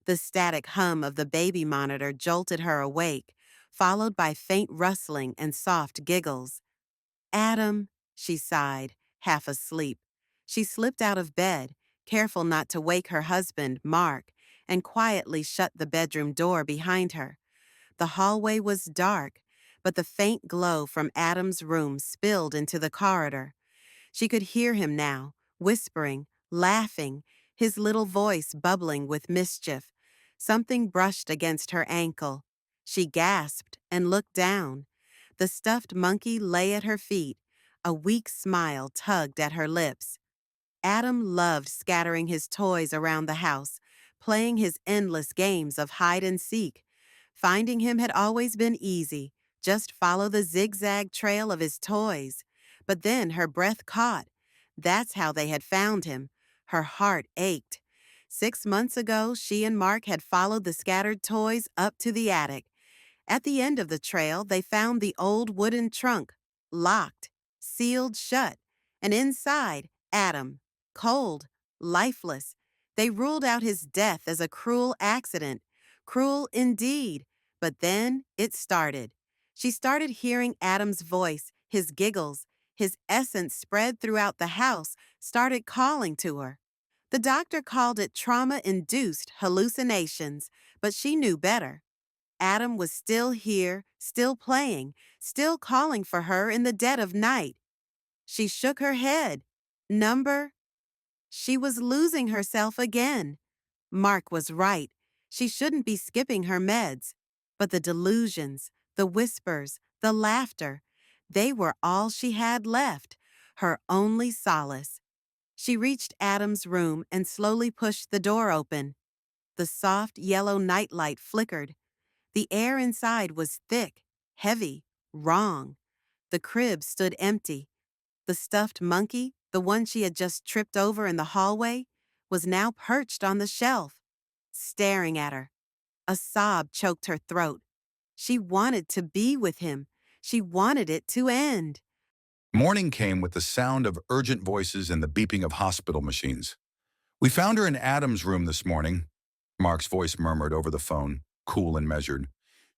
The static hum of the baby monitor jolted her awake, followed by faint rustling and soft giggles. Adam, she sighed, half asleep. She slipped out of bed, careful not to wake her husband, Mark, and quietly shut the bedroom door behind her. The hallway was dark, but the faint glow from Adam's room spilled into the corridor. She could hear him now, whispering, laughing, his little voice bubbling with mischief. Something brushed against her ankle. She gasped and looked down. The stuffed monkey lay at her feet. A weak smile tugged at her lips. Adam loved scattering his toys around the house, playing his endless games of hide and seek. Finding him had always been easy. Just follow the zigzag trail of his toys. But then her breath caught. That's how they had found him. Her heart ached. 6 months ago, she and Mark had followed the scattered toys up to the attic. At the end of the trail, they found the old wooden trunk, locked, sealed shut, and inside, Adam, cold, lifeless. They ruled out his death as a cruel accident. Cruel indeed. But then it started. She started hearing Adam's voice, his giggles, his essence spread throughout the house, started calling to her. The doctor called it trauma-induced hallucinations, but she knew better. Adam was still here, still playing, still calling for her in the dead of night. She shook her head. Number? She was losing herself again. Mark was right. She shouldn't be skipping her meds. But the delusions, the whispers, the laughter, they were all she had left, her only solace. She reached Adam's room and slowly pushed the door open. The soft yellow nightlight flickered. The air inside was thick, heavy, wrong. The crib stood empty. The stuffed monkey, the one she had just tripped over in the hallway, was now perched on the shelf, staring at her. A sob choked her throat. She wanted to be with him. She wanted it to end. Morning came with the sound of urgent voices and the beeping of hospital machines. "We found her in Adam's room this morning," Mark's voice murmured over the phone, cool and measured.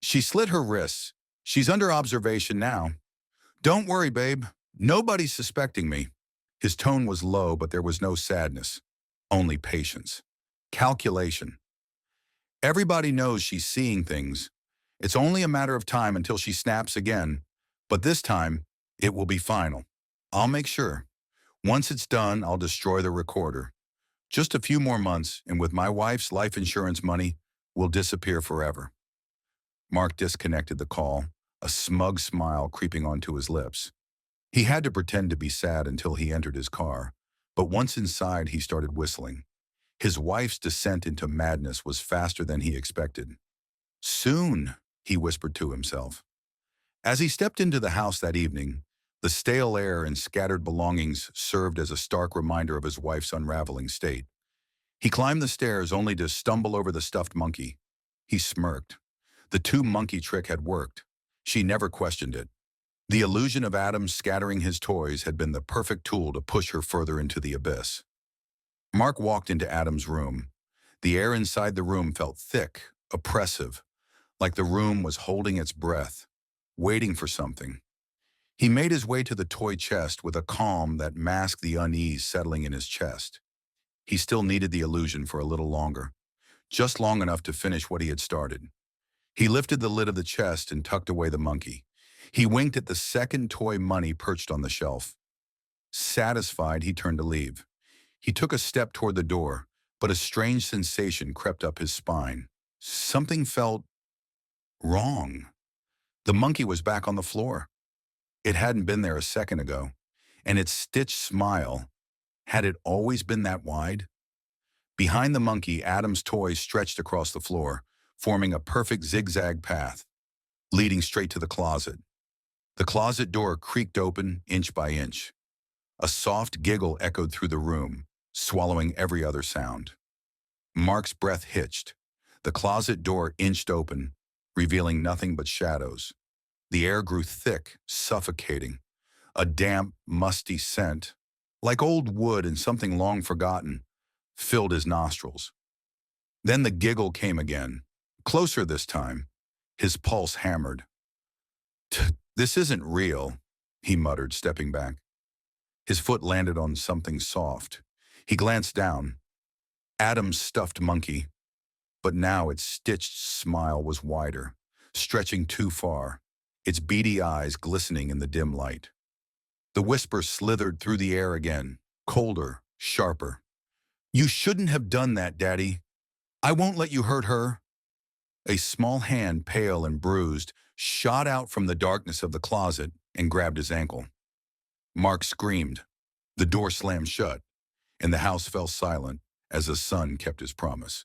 "She slit her wrists. She's under observation now. Don't worry, babe. Nobody's suspecting me." His tone was low, but there was no sadness. Only patience. Calculation. Everybody knows she's seeing things. It's only a matter of time until she snaps again. But this time, it will be final. I'll make sure. Once it's done, I'll destroy the recorder. Just a few more months, and with my wife's life insurance money, we'll disappear forever. Mark disconnected the call, a smug smile creeping onto his lips. He had to pretend to be sad until he entered his car, but once inside he started whistling. His wife's descent into madness was faster than he expected. "Soon," he whispered to himself. As he stepped into the house that evening, the stale air and scattered belongings served as a stark reminder of his wife's unraveling state. He climbed the stairs only to stumble over the stuffed monkey. He smirked. The two-monkey trick had worked. She never questioned it. The illusion of Adam scattering his toys had been the perfect tool to push her further into the abyss. Mark walked into Adam's room. The air inside the room felt thick, oppressive, like the room was holding its breath, waiting for something. He made his way to the toy chest with a calm that masked the unease settling in his chest. He still needed the illusion for a little longer, just long enough to finish what he had started. He lifted the lid of the chest and tucked away the monkey. He winked at the second toy money perched on the shelf. Satisfied, he turned to leave. He took a step toward the door, but a strange sensation crept up his spine. Something felt wrong. The monkey was back on the floor. It hadn't been there a second ago, and its stitched smile, had it always been that wide? Behind the monkey, Adam's toys stretched across the floor, forming a perfect zigzag path, leading straight to the closet. The closet door creaked open inch by inch. A soft giggle echoed through the room, swallowing every other sound. Mark's breath hitched. The closet door inched open, revealing nothing but shadows. The air grew thick, suffocating. A damp, musty scent, like old wood and something long forgotten, filled his nostrils. Then the giggle came again, closer this time. His pulse hammered. This isn't real, he muttered, stepping back. His foot landed on something soft. He glanced down. Adam's stuffed monkey, but now its stitched smile was wider, stretching too far, its beady eyes glistening in the dim light. The whisper slithered through the air again, colder, sharper. You shouldn't have done that, Daddy. I won't let you hurt her. A small hand, pale and bruised, shot out from the darkness of the closet and grabbed his ankle. Mark screamed. The door slammed shut, and the house fell silent as the son kept his promise.